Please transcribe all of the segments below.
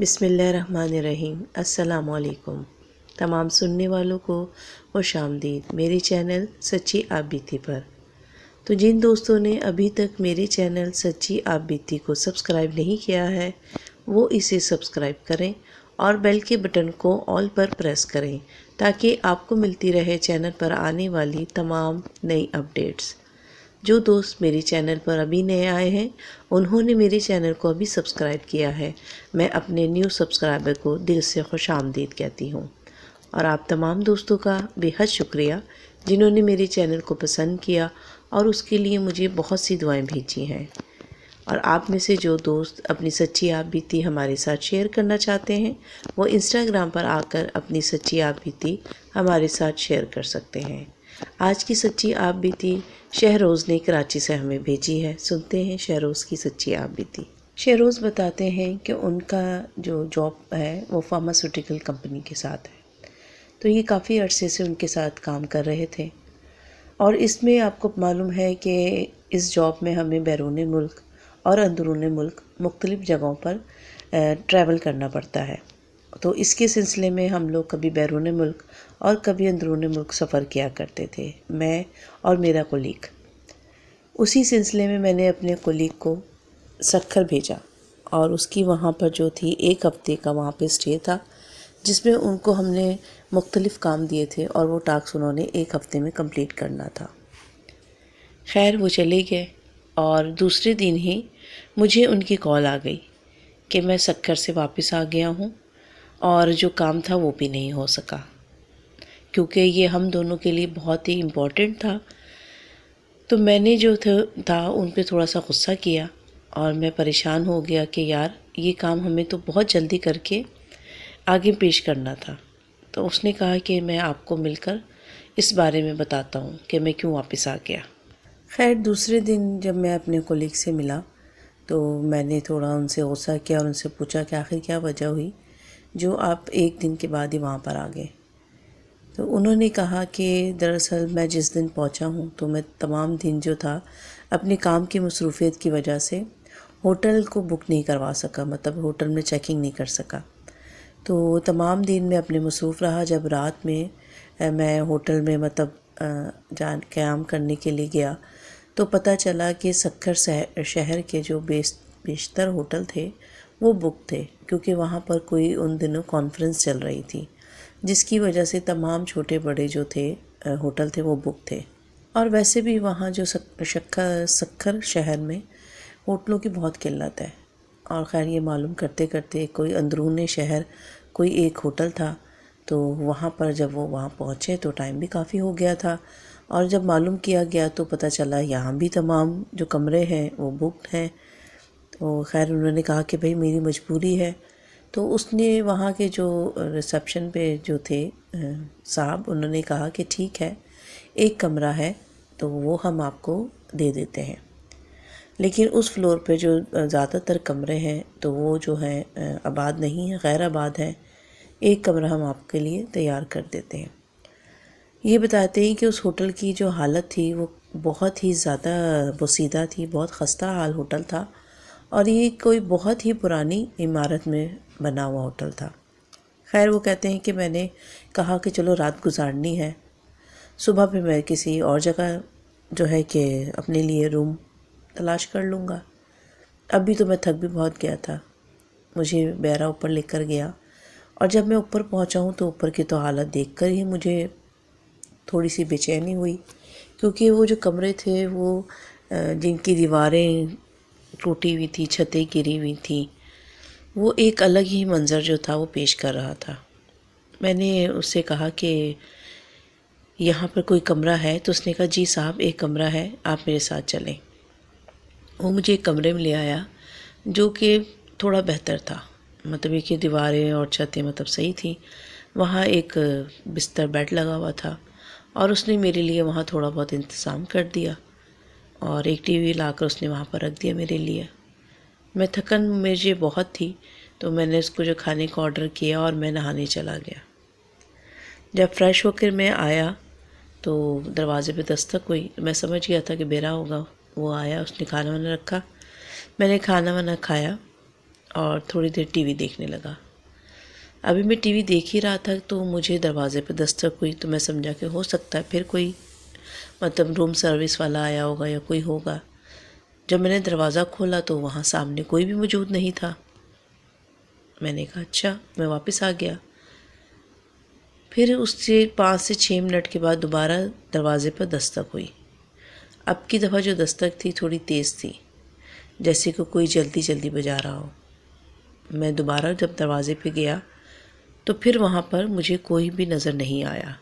بسم اللہ الرحمن الرحیم۔ السلام علیکم تمام سننے والوں کو خوش آمدید میرے چینل سچی آپ بیتی پر۔ تو جن دوستوں نے ابھی تک میرے چینل سچی آپ بیتی کو سبسکرائب نہیں کیا ہے وہ اسے سبسکرائب کریں اور بیل کے بٹن کو آل پر پریس کریں تاکہ آپ کو ملتی رہے چینل پر آنے والی تمام نئی اپڈیٹس۔ جو دوست میرے چینل پر ابھی نئے آئے ہیں انہوں نے میرے چینل کو ابھی سبسکرائب کیا ہے، میں اپنے نیو سبسکرائبر کو دل سے خوش آمدید کہتی ہوں، اور آپ تمام دوستوں کا بے حد شکریہ جنہوں نے میرے چینل کو پسند کیا اور اس کے لیے مجھے بہت سی دعائیں بھیجی ہیں۔ اور آپ میں سے جو دوست اپنی سچی آپ بیتی ہمارے ساتھ شیئر کرنا چاہتے ہیں وہ انسٹاگرام پر آ کر اپنی سچی آپ بیتی ہمارے ساتھ شیئر کر سکتے ہیں۔ آج کی سچی آپ بیتی شہروز نے کراچی سے ہمیں بھیجی ہے، سنتے ہیں شہروز کی سچی آپ بیتی۔ شہروز بتاتے ہیں کہ ان کا جو جاب ہے وہ فارماسیوٹیکل کمپنی کے ساتھ ہے، تو یہ کافی عرصے سے ان کے ساتھ کام کر رہے تھے، اور اس میں آپ کو معلوم ہے کہ اس جاب میں ہمیں بیرون ملک اور اندرون ملک مختلف جگہوں پر ٹریول کرنا پڑتا ہے۔ تو اس کے سلسلے میں ہم لوگ کبھی بیرون ملک اور کبھی اندرون ملک سفر کیا کرتے تھے، میں اور میرا کولیگ۔ اسی سلسلے میں نے اپنے کولیگ کو سکھر بھیجا اور اس کی وہاں پر جو تھی 1 ہفتے کا وہاں پہ اسٹے تھا، جس میں ان کو ہم نے مختلف کام دیے تھے اور وہ ٹاسک انہوں نے 1 ہفتے میں کمپلیٹ کرنا تھا۔ خیر وہ چلے گئے اور دوسرے دن ہی مجھے ان کی کال آ گئی کہ میں سکھر سے واپس آ گیا ہوں اور جو کام تھا وہ بھی نہیں ہو سکا، کیونکہ یہ ہم دونوں کے لیے بہت ہی امپورٹنٹ تھا۔ تو میں نے جو تھا ان پہ تھوڑا سا غصہ کیا اور میں پریشان ہو گیا کہ یار یہ کام ہمیں تو بہت جلدی کر کے آگے پیش کرنا تھا۔ تو اس نے کہا کہ میں آپ کو مل کر اس بارے میں بتاتا ہوں کہ میں کیوں واپس آ گیا۔ خیر دوسرے دن جب میں اپنے کولیگ سے ملا تو میں نے تھوڑا ان سے غصہ کیا اور ان سے پوچھا کہ آخر کیا وجہ ہوئی جو آپ 1 دن کے بعد ہی وہاں پر آ گئے۔ تو انہوں نے کہا کہ دراصل میں جس دن پہنچا ہوں تو میں تمام دن جو تھا اپنے کام کی مصروفیت کی وجہ سے ہوٹل کو بک نہیں کروا سکا، مطلب ہوٹل میں چیکنگ نہیں کر سکا۔ تو تمام دن میں اپنے مصروف رہا۔ جب رات میں میں ہوٹل میں قیام کرنے کے لیے گیا تو پتہ چلا کہ سکھر شہر کے جو بیشتر ہوٹل تھے وہ بک تھے، کیونکہ وہاں پر کوئی ان دنوں کانفرنس چل رہی تھی، جس کی وجہ سے تمام چھوٹے بڑے جو تھے ہوٹل تھے وہ بک تھے۔ اور ویسے بھی وہاں جو سکھر شہر میں ہوٹلوں کی بہت قلت ہے، اور خیر یہ معلوم کرتے کرتے کوئی اندرون شہر کوئی ایک ہوٹل تھا، تو وہاں پر جب وہ وہاں پہنچے تو ٹائم بھی کافی ہو گیا تھا، اور جب معلوم کیا گیا تو پتہ چلا یہاں بھی تمام جو کمرے ہیں وہ بکڈ ہیں۔ تو خیر انہوں نے کہا کہ بھئی میری مجبوری ہے، تو اس نے وہاں کے جو ریسیپشن پہ جو تھے صاحب، انہوں نے کہا کہ ٹھیک ہے 1 کمرہ ہے تو وہ ہم آپ کو دے دیتے ہیں، لیکن اس فلور پہ جو زیادہ تر کمرے ہیں تو وہ جو ہیں آباد نہیں ہیں، غیر آباد ہیں، 1 کمرہ ہم آپ کے لیے تیار کر دیتے ہیں۔ یہ بتاتے ہیں کہ اس ہوٹل کی جو حالت تھی وہ بہت ہی زیادہ بوسیدہ تھی، بہت خستہ حال ہوٹل تھا، اور یہ کوئی بہت ہی پرانی عمارت میں بنا ہوا ہوٹل تھا۔ خیر وہ کہتے ہیں کہ میں نے کہا کہ چلو رات گزارنی ہے، صبح پہ میں کسی اور جگہ جو ہے کہ اپنے لیے روم تلاش کر لوں گا۔ ابھی تو میں تھک بھی بہت گیا تھا، مجھے بیرا اوپر لے کر گیا، اور جب میں اوپر پہنچا ہوں تو اوپر کی تو حالت دیکھ کر ہی مجھے تھوڑی سی بے چینی ہوئی، کیونکہ وہ جو کمرے تھے وہ جن کی دیواریں ٹوٹی ہوئی تھی، چھتیں گری ہوئی تھیں، وہ ایک الگ ہی منظر جو تھا وہ پیش کر رہا تھا۔ میں نے اس سے کہا کہ یہاں پر کوئی کمرہ ہے؟ تو اس نے کہا جی صاحب 1 کمرہ ہے، آپ میرے ساتھ چلیں۔ وہ مجھے ایک کمرے میں لے آیا جو کہ تھوڑا بہتر تھا، مطلب یہ کہ دیواریں اور چھتیں مطلب صحیح تھیں، وہاں ایک بستر بیڈ لگا ہوا تھا، اور اس نے میرے لیے وہاں تھوڑا بہت انتظام کر دیا، اور ایک ٹی وی لا کر اس نے وہاں پر رکھ دیا میرے لیے۔ میں تھکن مجھے بہت تھی تو میں نے اس کو جو کھانے کا آرڈر کیا اور میں نہانے چلا گیا۔ جب فریش ہو کر میں آیا تو دروازے پہ دستک ہوئی، میں سمجھ گیا تھا کہ بیرا ہوگا، وہ آیا، اس نے کھانا وانا رکھا، میں نے کھانا وانا کھایا، اور تھوڑی دیر ٹی وی دیکھنے لگا۔ ابھی میں ٹی وی دیکھ ہی رہا تھا تو مجھے دروازے پہ دستک ہوئی، تو میں سمجھا کہ ہو سکتا ہے پھر کوئی روم سروس والا آیا ہوگا یا کوئی ہوگا۔ جب میں نے دروازہ کھولا تو وہاں سامنے کوئی بھی موجود نہیں تھا۔ میں نے کہا اچھا، میں واپس آ گیا۔ پھر اس سے 5 سے 6 منٹ کے بعد دوبارہ دروازے پر دستک ہوئی۔ اب کی دفعہ جو دستک تھی تھوڑی تیز تھی، جیسے کہ کوئی جلدی جلدی بجا رہا ہو۔ میں دوبارہ جب دروازے پہ گیا تو پھر وہاں پر مجھے کوئی بھی نظر نہیں آیا،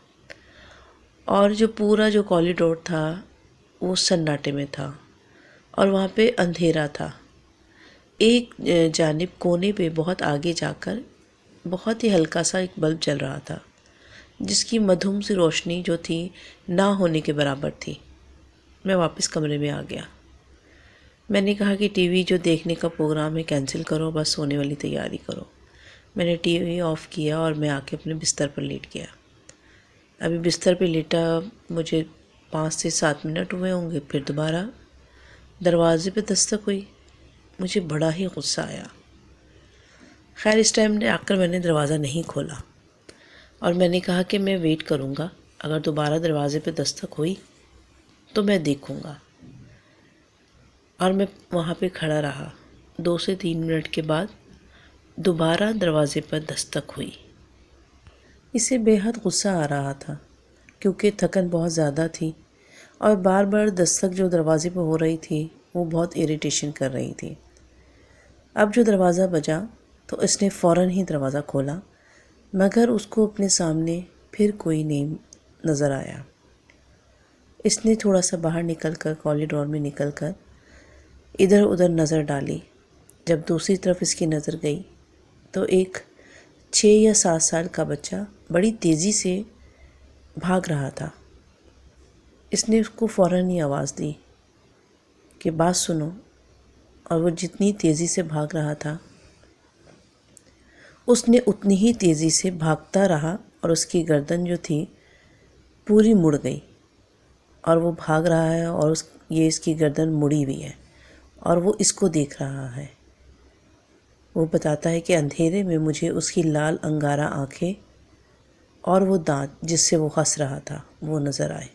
اور جو پورا جو کوریڈور تھا وہ سناٹے میں تھا اور وہاں پہ اندھیرا تھا۔ ایک جانب کونے پہ بہت آگے جا کر بہت ہی ہلکا سا ایک بلب جل رہا تھا، جس کی مدھم سی روشنی جو تھی نہ ہونے کے برابر تھی۔ میں واپس کمرے میں آ گیا۔ میں نے کہا کہ ٹی وی جو دیکھنے کا پروگرام ہے کینسل کرو، بس سونے والی تیاری کرو۔ میں نے ٹی وی آف کیا اور میں آ کے اپنے بستر پر لیٹ گیا۔ ابھی بستر پہ لیٹا مجھے 5 سے 7 منٹ ہوئے ہوں گے، پھر دوبارہ دروازے پہ دستک ہوئی۔ مجھے بڑا ہی غصہ آیا۔ خیر اس ٹائم آ کر میں نے دروازہ نہیں کھولا اور میں نے کہا کہ میں ویٹ کروں گا، اگر دوبارہ دروازے پہ دستک ہوئی تو میں دیکھوں گا۔ اور میں وہاں پہ کھڑا رہا۔ 2 سے 3 منٹ کے بعد دوبارہ دروازے پر دستک ہوئی۔ اسے بے حد غصہ آ رہا تھا کیونکہ تھکن بہت زیادہ تھی، اور بار بار دستک جو دروازے پہ ہو رہی تھی وہ بہت اریٹیشن کر رہی تھی۔ اب جو دروازہ بجا تو اس نے فوراً ہی دروازہ کھولا، مگر اس کو اپنے سامنے پھر کوئی نہیں نظر آیا۔ اس نے تھوڑا سا باہر نکل کر کوریڈور میں نکل کر ادھر ادھر نظر ڈالی۔ جب دوسری طرف اس کی نظر گئی تو ایک 6 یا 7 سال کا بچہ بڑی تیزی سے بھاگ رہا تھا۔ اس نے اس کو فوراً ہی آواز دی کہ بات سنو، اور وہ جتنی تیزی سے بھاگ رہا تھا اس نے اتنی ہی تیزی سے بھاگتا رہا، اور اس کی گردن جو تھی پوری مڑ گئی، اور وہ بھاگ رہا ہے اور اس کی گردن مڑی ہوئی ہے اور وہ اس کو دیکھ رہا ہے۔ وہ بتاتا ہے کہ اندھیرے میں مجھے اس کی لال انگارہ آنکھیں اور وہ دانت جس سے وہ ہنس رہا تھا وہ نظر آئے۔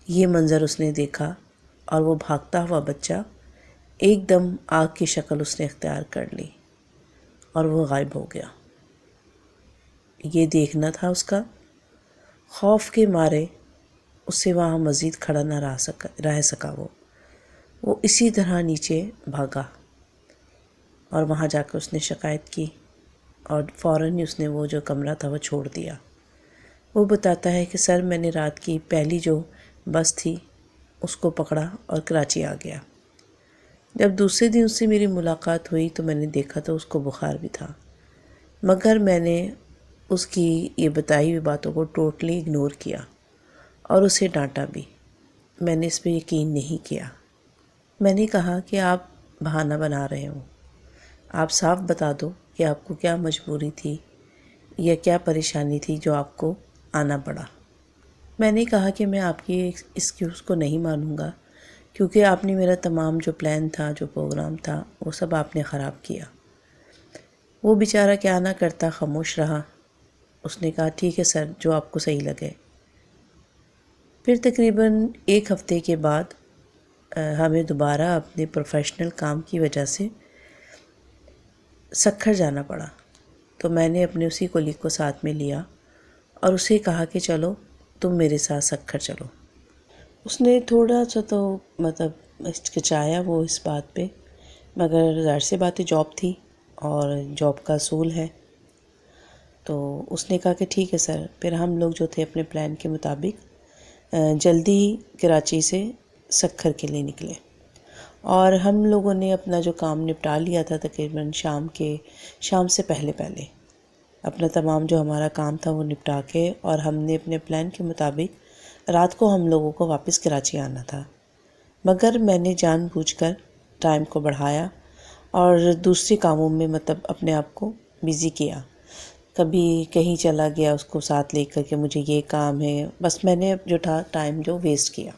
یہ منظر اس نے دیکھا اور وہ بھاگتا ہوا بچہ ایک دم آگ کی شکل اس نے اختیار کر لی اور وہ غائب ہو گیا۔ یہ دیکھنا تھا اس کا۔ خوف کے مارے اس سے وہاں مزید کھڑا نہ رہ سکا۔ وہ اسی طرح نیچے بھاگا اور وہاں جا کر اس نے شکایت کی، اور فوراً ہی اس نے وہ جو کمرہ تھا وہ چھوڑ دیا۔ وہ بتاتا ہے کہ سر میں نے رات کی پہلی جو بس تھی اس کو پکڑا اور کراچی آ گیا۔ جب دوسرے دن اس سے میری ملاقات ہوئی تو میں نے دیکھا تو اس کو بخار بھی تھا، مگر میں نے اس کی یہ بتائی ہوئی باتوں کو ٹوٹلی اگنور کیا اور اسے ڈانٹا بھی۔ میں نے اس پہ یقین نہیں کیا۔ میں نے کہا کہ آپ بہانہ بنا رہے ہو، آپ صاف بتا دو کہ آپ کو کیا مجبوری تھی یا کیا پریشانی تھی جو آپ کو آنا پڑا۔ میں نے کہا کہ میں آپ کی ایکسکیوز کو نہیں مانوں گا، کیونکہ آپ نے میرا تمام جو پلان تھا، جو پروگرام تھا، وہ سب آپ نے خراب کیا۔ وہ بیچارہ کیا نہ کرتا، خاموش رہا۔ اس نے کہا ٹھیک ہے سر، جو آپ کو صحیح لگے۔ پھر تقریباً 1 ہفتے کے بعد ہمیں دوبارہ اپنے پروفیشنل کام کی وجہ سے سکھر جانا پڑا، تو میں نے اپنے اسی کولیگ کو ساتھ میں لیا اور اسے کہا کہ چلو تم میرے ساتھ سکھر چلو۔ اس نے تھوڑا سا تو ہچکچایا وہ اس بات پہ، مگر ظاہر سی بات ہے جاب تھی اور جاب کا اصول ہے، تو اس نے کہا کہ ٹھیک ہے سر۔ پھر ہم لوگ جو تھے اپنے پلان کے مطابق جلدی کراچی سے سکھر کے لیے نکلے، اور ہم لوگوں نے اپنا جو کام نپٹا لیا تھا تقریباً شام سے پہلے اپنا تمام جو ہمارا کام تھا وہ نپٹا کے، اور ہم نے اپنے پلان کے مطابق رات کو ہم لوگوں کو واپس کراچی آنا تھا، مگر میں نے جان بوجھ کر ٹائم کو بڑھایا اور دوسرے کاموں میں اپنے آپ کو بیزی کیا۔ کبھی کہیں چلا گیا اس کو ساتھ لے کر کہ مجھے یہ کام ہے، بس میں نے جو تھا ٹائم جو ویسٹ کیا۔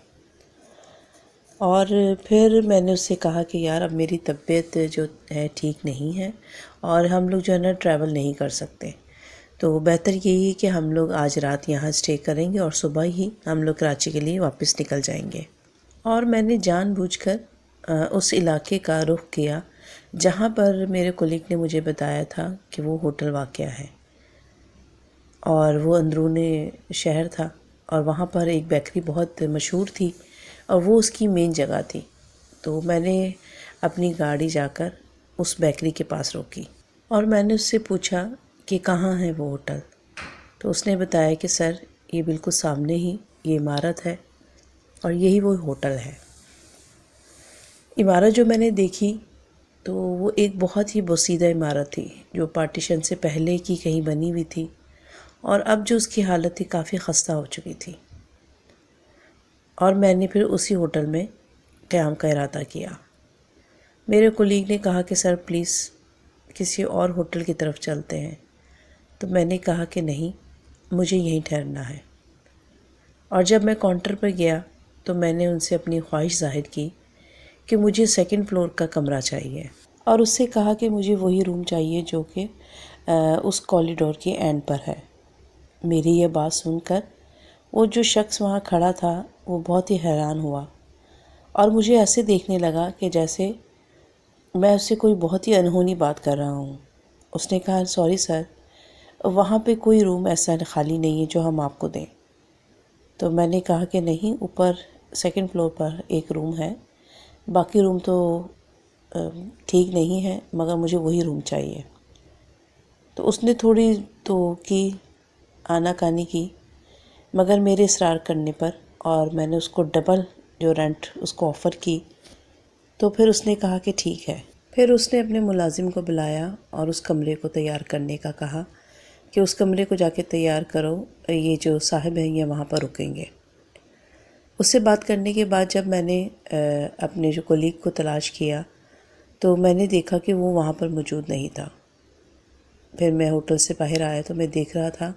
اور پھر میں نے اس سے کہا کہ یار اب میری طبیعت جو ہے ٹھیک نہیں ہے اور ہم لوگ جو ہے نا ٹریول نہیں کر سکتے، تو بہتر یہی ہے کہ ہم لوگ آج رات یہاں اسٹے کریں گے اور صبح ہی ہم لوگ کراچی کے لیے واپس نکل جائیں گے۔ اور میں نے جان بوجھ کر اس علاقے کا رخ کیا جہاں پر میرے کولیگ نے مجھے بتایا تھا کہ وہ ہوٹل واقع ہے، اور وہ اندرون شہر تھا، اور وہاں پر ایک بیکری بہت مشہور تھی اور وہ اس کی مین جگہ تھی۔ تو میں نے اپنی گاڑی جا کر اس بیکری کے پاس روکی اور میں نے اس سے پوچھا کہ کہاں ہے وہ ہوٹل، تو اس نے بتایا کہ سر یہ بالکل سامنے ہی یہ عمارت ہے اور یہی وہ ہوٹل ہے۔ عمارت جو میں نے دیکھی تو وہ ایک بہت ہی بوسیدہ عمارت تھی جو پارٹیشن سے پہلے کی کہیں بنی ہوئی تھی، اور اب جو اس کی حالت تھی کافی خستہ ہو چکی تھی۔ اور میں نے پھر اسی ہوٹل میں قیام کا ارادہ کیا۔ میرے کولیگ نے کہا کہ سر پلیز کسی اور ہوٹل کی طرف چلتے ہیں، تو میں نے کہا کہ نہیں، مجھے یہیں ٹھہرنا ہے۔ اور جب میں کاؤنٹر پر گیا تو میں نے ان سے اپنی خواہش ظاہر کی کہ مجھے سیکنڈ فلور کا کمرہ چاہیے، اور اس سے کہا کہ مجھے وہی روم چاہیے جو کہ اس کوریڈور کے اینڈ پر ہے۔ میری یہ بات سن کر وہ جو شخص وہاں کھڑا تھا وہ بہت ہی حیران ہوا اور مجھے ایسے دیکھنے لگا کہ جیسے میں اس سے کوئی بہت ہی انہونی بات کر رہا ہوں۔ اس نے کہا سوری سر، وہاں پہ کوئی روم ایسا خالی نہیں ہے جو ہم آپ کو دیں۔ تو میں نے کہا کہ نہیں، اوپر سیکنڈ فلور پر ایک روم ہے، باقی روم تو ٹھیک نہیں ہے، مگر مجھے وہی روم چاہیے۔ تو اس نے تھوڑی تو کی آناکانی کی، مگر میرے اصرار کرنے پر اور میں نے اس کو ڈبل جو رینٹ اس کو آفر کی، تو پھر اس نے کہا کہ ٹھیک ہے۔ پھر اس نے اپنے ملازم کو بلایا اور اس کمرے کو تیار کرنے کا کہا کہ اس کمرے کو جا کے تیار کرو، یہ جو صاحب ہیں یہ وہاں پر رکیں گے۔ اس سے بات کرنے کے بعد جب میں نے اپنے جو کولیگ کو تلاش کیا تو میں نے دیکھا کہ وہ وہاں پر موجود نہیں تھا۔ پھر میں ہوٹل سے باہر آیا تو میں دیکھ رہا تھا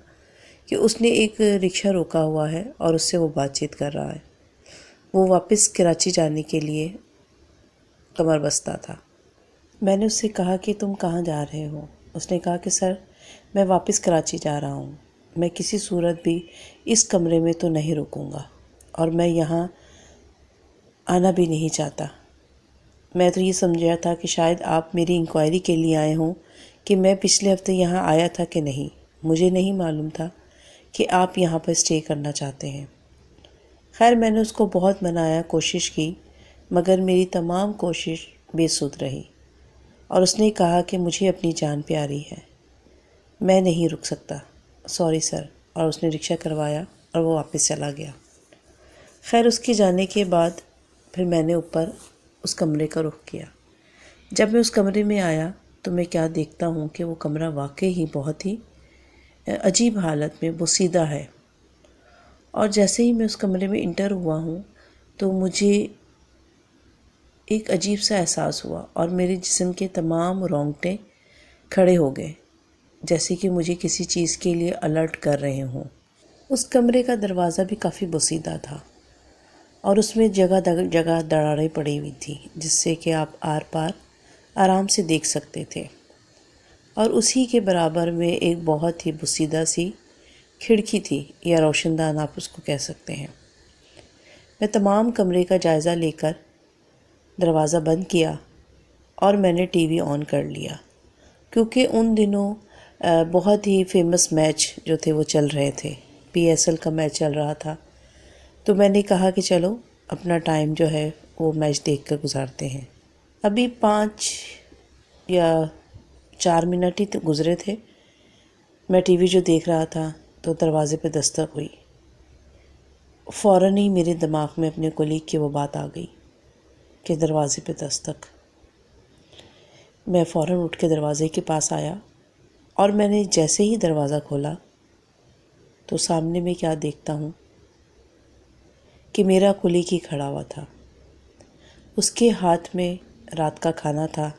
کہ اس نے ایک رکشہ روکا ہوا ہے اور اس سے وہ بات چیت کر رہا ہے۔ وہ واپس کراچی جانے کے لیے کمر بستہ تھا۔ میں نے اس سے کہا کہ تم کہاں جا رہے ہو؟ اس نے کہا کہ سر میں واپس کراچی جا رہا ہوں، میں کسی صورت بھی اس کمرے میں تو نہیں رکوں گا اور میں یہاں آنا بھی نہیں چاہتا۔ میں تو یہ سمجھا تھا کہ شاید آپ میری انکوائری کے لیے آئے ہوں کہ میں پچھلے ہفتے یہاں آیا تھا کہ نہیں، مجھے نہیں معلوم تھا کہ آپ یہاں پر اسٹے کرنا چاہتے ہیں۔ خیر میں نے اس کو بہت منایا، کوشش کی، مگر میری تمام کوشش بے سود رہی، اور اس نے کہا کہ مجھے اپنی جان پیاری ہے، میں نہیں رک سکتا، سوری سر، اور اس نے رکشہ کروایا اور وہ واپس چلا گیا۔ خیر اس کے جانے کے بعد پھر میں نے اوپر اس کمرے کا رخ کیا۔ جب میں اس کمرے میں آیا تو میں کیا دیکھتا ہوں کہ وہ کمرہ واقعی ہی بہت ہی عجیب حالت میں بوسیدہ ہے، اور جیسے ہی میں اس کمرے میں انٹر ہوا ہوں تو مجھے ایک عجیب سا احساس ہوا اور میرے جسم کے تمام رونگٹے کھڑے ہو گئے، جیسے کہ مجھے کسی چیز کے لیے الرٹ کر رہے ہوں۔ اس کمرے کا دروازہ بھی کافی بوسیدہ تھا اور اس میں جگہ جگہ دراڑیں پڑی ہوئی تھیں جس سے کہ آپ آر پار آرام سے دیکھ سکتے تھے، اور اسی کے برابر میں ایک بہت ہی بوسیدہ سی کھڑکی تھی یا روشن دان آپ اس کو کہہ سکتے ہیں۔ میں تمام کمرے کا جائزہ لے کر دروازہ بند کیا اور میں نے ٹی وی آن کر لیا، کیونکہ ان دنوں بہت ہی فیمس میچ جو تھے وہ چل رہے تھے، PSL کا میچ چل رہا تھا، تو میں نے کہا کہ چلو اپنا ٹائم جو ہے وہ میچ دیکھ کر گزارتے ہیں۔ ابھی 5 یا 4 منٹ ہی گزرے تھے، میں ٹی وی جو دیکھ رہا تھا تو دروازے پہ دستک ہوئی۔ فوراً ہی میرے دماغ میں اپنے کولیگ کی وہ بات آ گئی کہ دروازے پہ دستک۔ میں فوراً اٹھ کے دروازے کے پاس آیا اور میں نے جیسے ہی دروازہ کھولا تو سامنے میں کیا دیکھتا ہوں کہ میرا کولیگ ہی کھڑا ہوا تھا۔ اس کے ہاتھ میں رات کا کھانا تھا،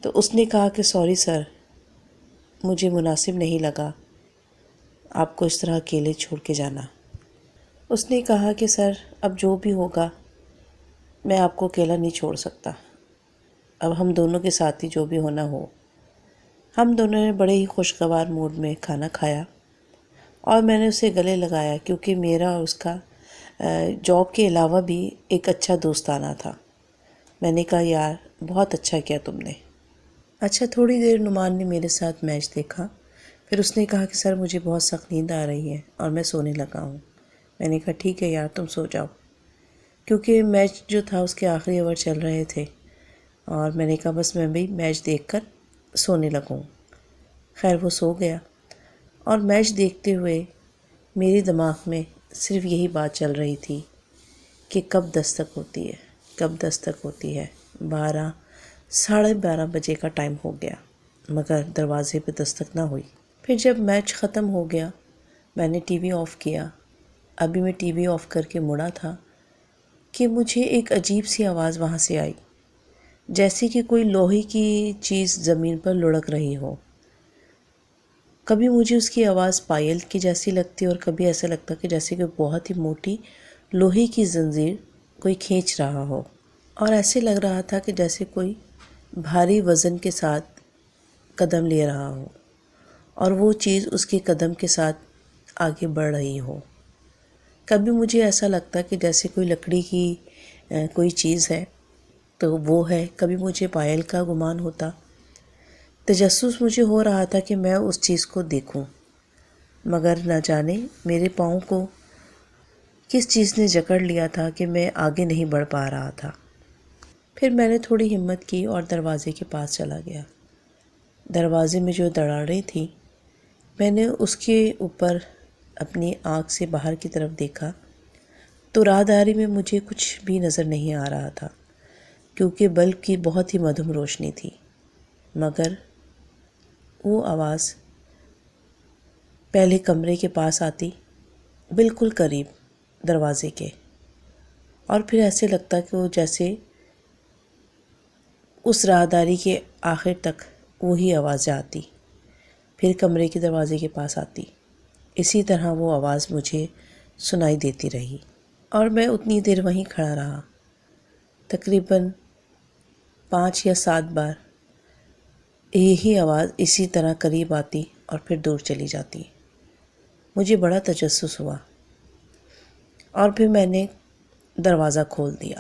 تو اس نے کہا کہ سوری سر، مجھے مناسب نہیں لگا آپ کو اس طرح اکیلے چھوڑ کے جانا۔ اس نے کہا کہ سر اب جو بھی ہوگا میں آپ کو اکیلا نہیں چھوڑ سکتا، اب ہم دونوں کے ساتھ ہی جو بھی ہونا ہو۔ ہم دونوں نے بڑے ہی خوشگوار موڈ میں کھانا کھایا اور میں نے اسے گلے لگایا، کیونکہ میرا اور اس کا جاب کے علاوہ بھی ایک اچھا دوستانہ تھا۔ میں نے کہا یار بہت اچھا کیا تم نے۔ اچھا، تھوڑی دیر نعمان نے میرے ساتھ میچ دیکھا، پھر اس نے کہا کہ سر مجھے بہت سخت نیند آ رہی ہے اور میں سونے لگا ہوں۔ میں نے کہا ٹھیک ہے یار تم سو جاؤ، کیونکہ میچ جو تھا اس کے آخری اوور چل رہے تھے، اور میں نے کہا بس میں بھی میچ دیکھ کر سونے لگوں۔ خیر وہ سو گیا، اور میچ دیکھتے ہوئے میرے دماغ میں صرف یہی بات چل رہی تھی کہ کب دستک ہوتی ہے، کب دستک ہوتی ہے۔ 12:30 بجے کا ٹائم ہو گیا، مگر دروازے پہ دستک نہ ہوئی۔ پھر جب میچ ختم ہو گیا میں نے ٹی وی آف کیا۔ ابھی میں ٹی وی آف کر کے مڑا تھا کہ مجھے ایک عجیب سی آواز وہاں سے آئی، جیسے کہ کوئی لوہے کی چیز زمین پر لڑک رہی ہو۔ کبھی مجھے اس کی آواز پائل کی جیسی لگتی اور کبھی ایسا لگتا کہ جیسے کہ بہت ہی موٹی لوہے کی زنجیر کوئی کھینچ رہا ہو، اور ایسے لگ رہا تھا کہ جیسے کوئی بھاری وزن کے ساتھ قدم لے رہا ہو اور وہ چیز اس کے قدم کے ساتھ آگے بڑھ رہی ہو۔ کبھی مجھے ایسا لگتا کہ جیسے کوئی لکڑی کی کوئی چیز ہے تو وہ ہے، کبھی مجھے پائل کا گمان ہوتا۔ تجسس مجھے ہو رہا تھا کہ میں اس چیز کو دیکھوں، مگر نہ جانے میرے پاؤں کو کس چیز نے جکڑ لیا تھا کہ میں آگے نہیں بڑھ پا رہا تھا۔ پھر میں نے تھوڑی ہمت کی اور دروازے کے پاس چلا گیا۔ دروازے میں جو دراڑیں تھیں میں نے اس کے اوپر اپنی آنکھ سے باہر کی طرف دیکھا تو راہداری میں مجھے کچھ بھی نظر نہیں آ رہا تھا، کیونکہ بلب کی بہت ہی مدھم روشنی تھی، مگر وہ آواز پہلے کمرے کے پاس آتی، بالکل قریب دروازے کے، اور پھر ایسے لگتا کہ وہ جیسے اس راہداری کے آخر تک وہی آواز آتی، پھر کمرے کے دروازے کے پاس آتی۔ اسی طرح وہ آواز مجھے سنائی دیتی رہی، اور میں اتنی دیر وہیں کھڑا رہا، تقریباً 5 یا 7 بار یہی آواز اسی طرح قریب آتی اور پھر دور چلی جاتی۔ مجھے بڑا تجسس ہوا، اور پھر میں نے دروازہ کھول دیا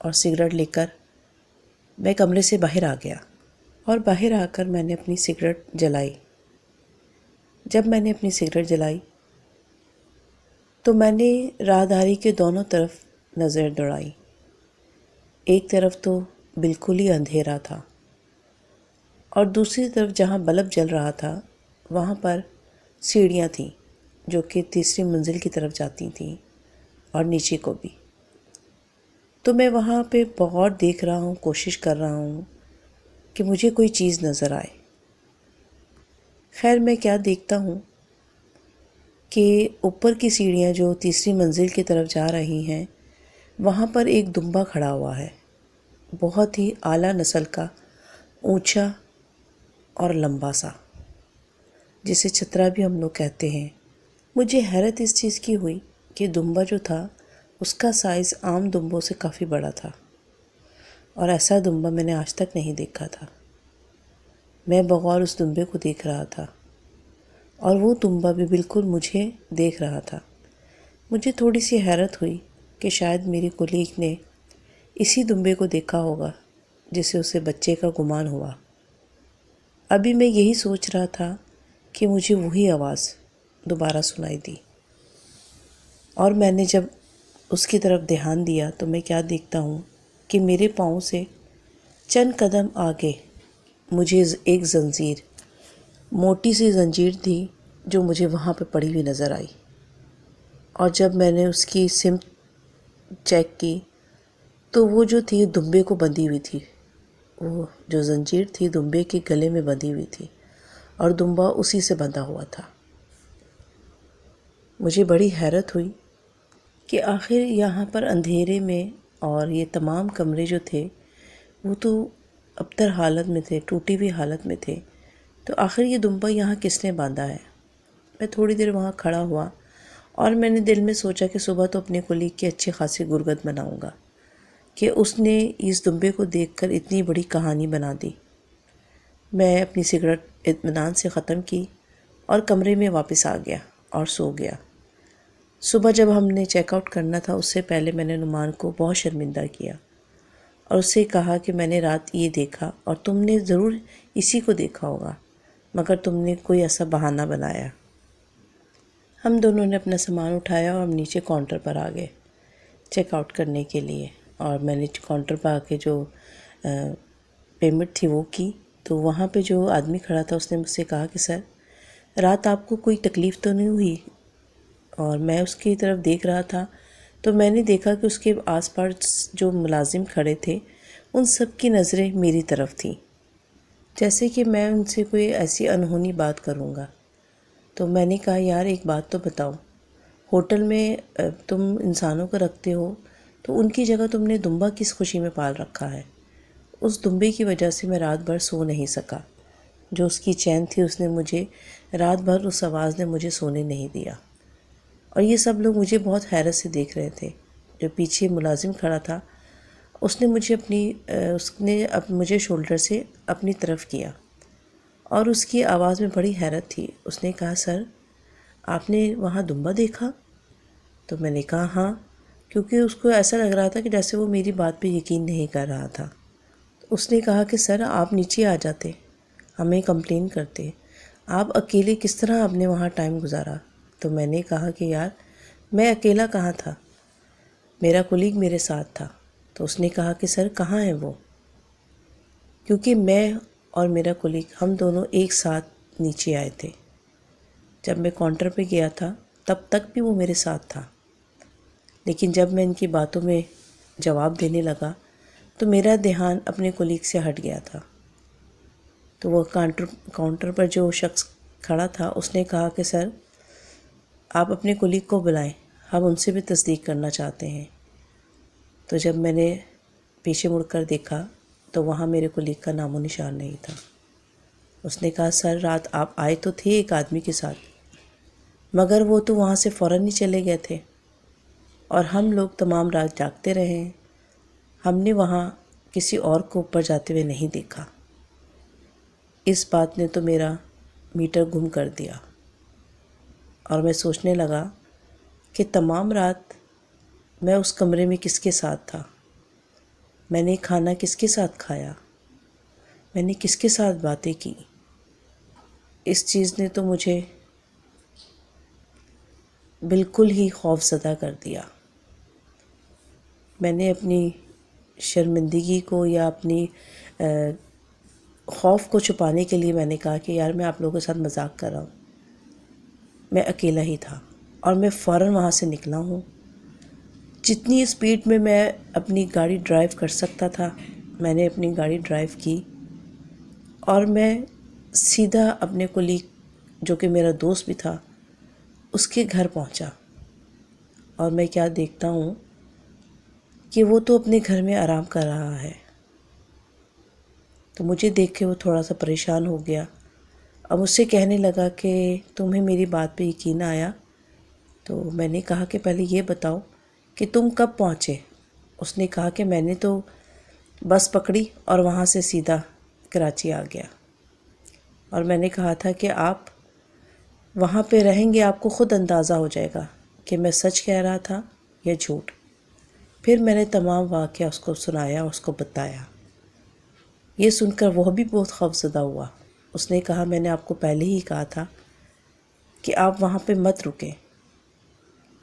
اور سگریٹ لے کر میں کمرے سے باہر آ گیا، اور باہر آ کر میں نے اپنی سگریٹ جلائی۔ جب میں نے اپنی سگریٹ جلائی تو میں نے راہداری کے دونوں طرف نظر دوڑائی۔ ایک طرف تو بالکل ہی اندھیرا تھا، اور دوسری طرف جہاں بلب جل رہا تھا وہاں پر سیڑھیاں تھیں جو کہ تیسری منزل کی طرف جاتی تھیں اور نیچے کو بھی۔ تو میں وہاں پہ بغور دیکھ رہا ہوں، کوشش کر رہا ہوں کہ مجھے کوئی چیز نظر آئے۔ خیر میں کیا دیکھتا ہوں کہ اوپر کی سیڑھیاں جو تیسری منزل کی طرف جا رہی ہیں وہاں پر ایک دمبا کھڑا ہوا ہے، بہت ہی اعلیٰ نسل کا، اونچا اور لمبا سا، جسے چھترا بھی ہم لوگ کہتے ہیں۔ مجھے حیرت اس چیز کی ہوئی کہ دمبا جو تھا اس کا سائز عام دمبوں سے کافی بڑا تھا، اور ایسا دمبا میں نے آج تک نہیں دیکھا تھا۔ میں بغور اس دمبے کو دیکھ رہا تھا، اور وہ دمبا بھی بالکل مجھے دیکھ رہا تھا۔ مجھے تھوڑی سی حیرت ہوئی کہ شاید میری کولیگ نے اسی دمبے کو دیکھا ہوگا جسے اسے بچے کا گمان ہوا۔ ابھی میں یہی سوچ رہا تھا کہ مجھے وہی آواز دوبارہ سنائی دی، اور میں نے جب اس کی طرف دھیان دیا تو میں کیا دیکھتا ہوں کہ میرے پاؤں سے چند قدم آگے مجھے ایک زنجیر، موٹی سی زنجیر تھی جو مجھے وہاں پہ پڑی ہوئی نظر آئی، اور جب میں نے اس کی سمت چیک کی تو وہ جو تھی دمبے کو بندھی ہوئی تھی، وہ جو زنجیر تھی دمبے کے گلے میں بندھی ہوئی تھی، اور دمبا اسی سے بندھا ہوا تھا۔ مجھے بڑی حیرت ہوئی کہ آخر یہاں پر اندھیرے میں، اور یہ تمام کمرے جو تھے وہ تو ابتر حالت میں تھے، ٹوٹی ہوئی حالت میں تھے، تو آخر یہ دمبا یہاں کس نے باندھا ہے؟ میں تھوڑی دیر وہاں کھڑا ہوا، اور میں نے دل میں سوچا کہ صبح تو اپنے کولیگ کی اچھی خاصی گرگت بناؤں گا، کہ اس نے اس دمبے کو دیکھ کر اتنی بڑی کہانی بنا دی۔ میں اپنی سگریٹ اطمینان سے ختم کی اور کمرے میں واپس آ گیا اور سو گیا۔ صبح جب ہم نے چیک آؤٹ کرنا تھا اس سے پہلے میں نے نعمان کو بہت شرمندہ کیا اور اس سے کہا کہ میں نے رات یہ دیکھا اور تم نے ضرور اسی کو دیکھا ہوگا، مگر تم نے کوئی ایسا بہانہ بنایا۔ ہم دونوں نے اپنا سامان اٹھایا اور ہم نیچے کاؤنٹر پر آ گئے چیک آؤٹ کرنے کے لیے، اور میں نے کاؤنٹر پر آ کے جو پیمنٹ تھی وہ کی، تو وہاں پہ جو آدمی کھڑا تھا اس نے مجھ سے کہا کہ سر رات آپ کو کوئی تکلیف تو نہیں ہوئی؟ اور میں اس کی طرف دیکھ رہا تھا تو میں نے دیکھا کہ اس کے آس پاس جو ملازم کھڑے تھے ان سب کی نظریں میری طرف تھیں، جیسے کہ میں ان سے کوئی ایسی انہونی بات کروں گا۔ تو میں نے کہا یار ایک بات تو بتاؤ، ہوٹل میں تم انسانوں کو رکھتے ہو تو ان کی جگہ تم نے دمبا کس خوشی میں پال رکھا ہے؟ اس دمبے کی وجہ سے میں رات بھر سو نہیں سکا، جو اس کی چین تھی اس نے مجھے رات بھر، اس آواز نے مجھے سونے نہیں دیا۔ اور یہ سب لوگ مجھے بہت حیرت سے دیکھ رہے تھے۔ جو پیچھے ملازم کھڑا تھا اس نے مجھے شولڈر سے اپنی طرف کیا اور اس کی آواز میں بڑی حیرت تھی۔ اس نے کہا سر آپ نے وہاں دمبا دیکھا؟ تو میں نے کہا ہاں، کیونکہ اس کو ایسا لگ رہا تھا کہ جیسے وہ میری بات پہ یقین نہیں کر رہا تھا۔ اس نے کہا کہ سر آپ نیچے آ جاتے، ہمیں کمپلین کرتے، آپ اکیلے کس طرح آپ نے وہاں ٹائم گزارا؟ تو میں نے کہا کہ یار میں اکیلا کہاں تھا، میرا کولیگ میرے ساتھ تھا۔ تو اس نے کہا کہ سر کہاں ہے وہ؟ کیونکہ میں اور میرا کولیگ ہم دونوں ایک ساتھ نیچے آئے تھے۔ جب میں کاؤنٹر پہ گیا تھا تب تک بھی وہ میرے ساتھ تھا، لیکن جب میں ان کی باتوں میں جواب دینے لگا تو میرا دھیان اپنے کولیگ سے ہٹ گیا تھا۔ تو وہ کاؤنٹر پر جو شخص کھڑا تھا اس نے کہا کہ سر آپ اپنے کولیگ کو بلائیں، ہم ان سے بھی تصدیق کرنا چاہتے ہیں۔ تو جب میں نے پیچھے مڑ کر دیکھا تو وہاں میرے کولیگ کا نام و نشان نہیں تھا۔ اس نے کہا سر رات آپ آئے تو تھے ایک آدمی کے ساتھ، مگر وہ تو وہاں سے فوراً ہی چلے گئے تھے اور ہم لوگ تمام رات جاگتے رہے ہیں، ہم نے وہاں کسی اور کو اوپر جاتے ہوئے نہیں دیکھا۔ اس بات نے تو میرا میٹر گم کر دیا اور میں سوچنے لگا کہ تمام رات میں اس کمرے میں کس کے ساتھ تھا، میں نے کھانا کس کے ساتھ کھایا، میں نے کس کے ساتھ باتیں کی۔ اس چیز نے تو مجھے بالکل ہی خوف زدہ کر دیا۔ میں نے اپنی شرمندگی کو یا اپنی خوف کو چھپانے کے لیے میں نے کہا کہ یار میں آپ لوگوں کے ساتھ مذاق کر رہا ہوں، میں اکیلا ہی تھا اور میں فوراً وہاں سے نکلا ہوں۔ جتنی اسپیڈ میں اپنی گاڑی ڈرائیو کر سکتا تھا میں نے اپنی گاڑی ڈرائیو کی اور میں سیدھا اپنے کولیگ جو کہ میرا دوست بھی تھا اس کے گھر پہنچا، اور میں کیا دیکھتا ہوں کہ وہ تو اپنے گھر میں آرام کر رہا ہے۔ تو مجھے دیکھ کے وہ تھوڑا سا پریشان ہو گیا اور مجھ سے کہنے لگا کہ تمہیں میری بات پہ یقین آیا؟ تو میں نے کہا کہ پہلے یہ بتاؤ کہ تم کب پہنچے؟ اس نے کہا کہ میں نے تو بس پکڑی اور وہاں سے سیدھا کراچی آ گیا، اور میں نے کہا تھا کہ آپ وہاں پہ رہیں گے آپ کو خود اندازہ ہو جائے گا کہ میں سچ کہہ رہا تھا یا جھوٹ۔ پھر میں نے تمام واقعہ اس کو سنایا اور اس کو بتایا۔ یہ سن کر وہ بھی بہت خوفزدہ ہوا۔ اس نے کہا میں نے آپ کو پہلے ہی کہا تھا کہ آپ وہاں پہ مت رکیں،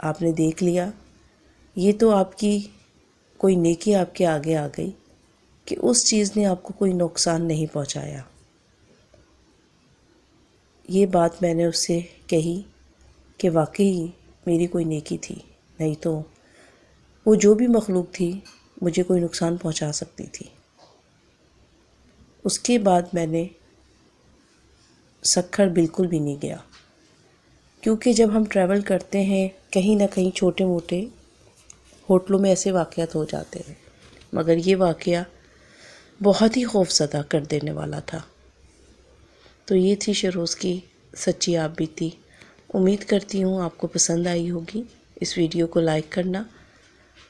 آپ نے دیکھ لیا، یہ تو آپ کی کوئی نیکی آپ کے آگے آ گئی کہ اس چیز نے آپ کو کوئی نقصان نہیں پہنچایا۔ یہ بات میں نے اس سے کہی کہ واقعی میری کوئی نیکی تھی، نہیں تو وہ جو بھی مخلوق تھی مجھے کوئی نقصان پہنچا سکتی تھی۔ اس کے بعد میں نے سکھر بالکل بھی نہیں گیا، کیونکہ جب ہم ٹریول کرتے ہیں کہیں نہ کہیں چھوٹے موٹے ہوٹلوں میں ایسے واقعات ہو جاتے ہیں، مگر یہ واقعہ بہت ہی خوف زدہ کر دینے والا تھا۔ تو یہ تھی شروز کی سچی آپ بیتی۔ امید کرتی ہوں آپ کو پسند آئی ہوگی۔ اس ویڈیو کو لائک کرنا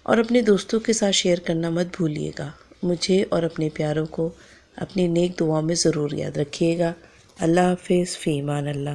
اور اپنے دوستوں کے ساتھ شیئر کرنا مت بھولیے گا۔ مجھے اور اپنے پیاروں کو اپنی نیک دعاؤں میں ضرور یاد رکھیے گا۔ اللہ حافظ، فی امان اللہ۔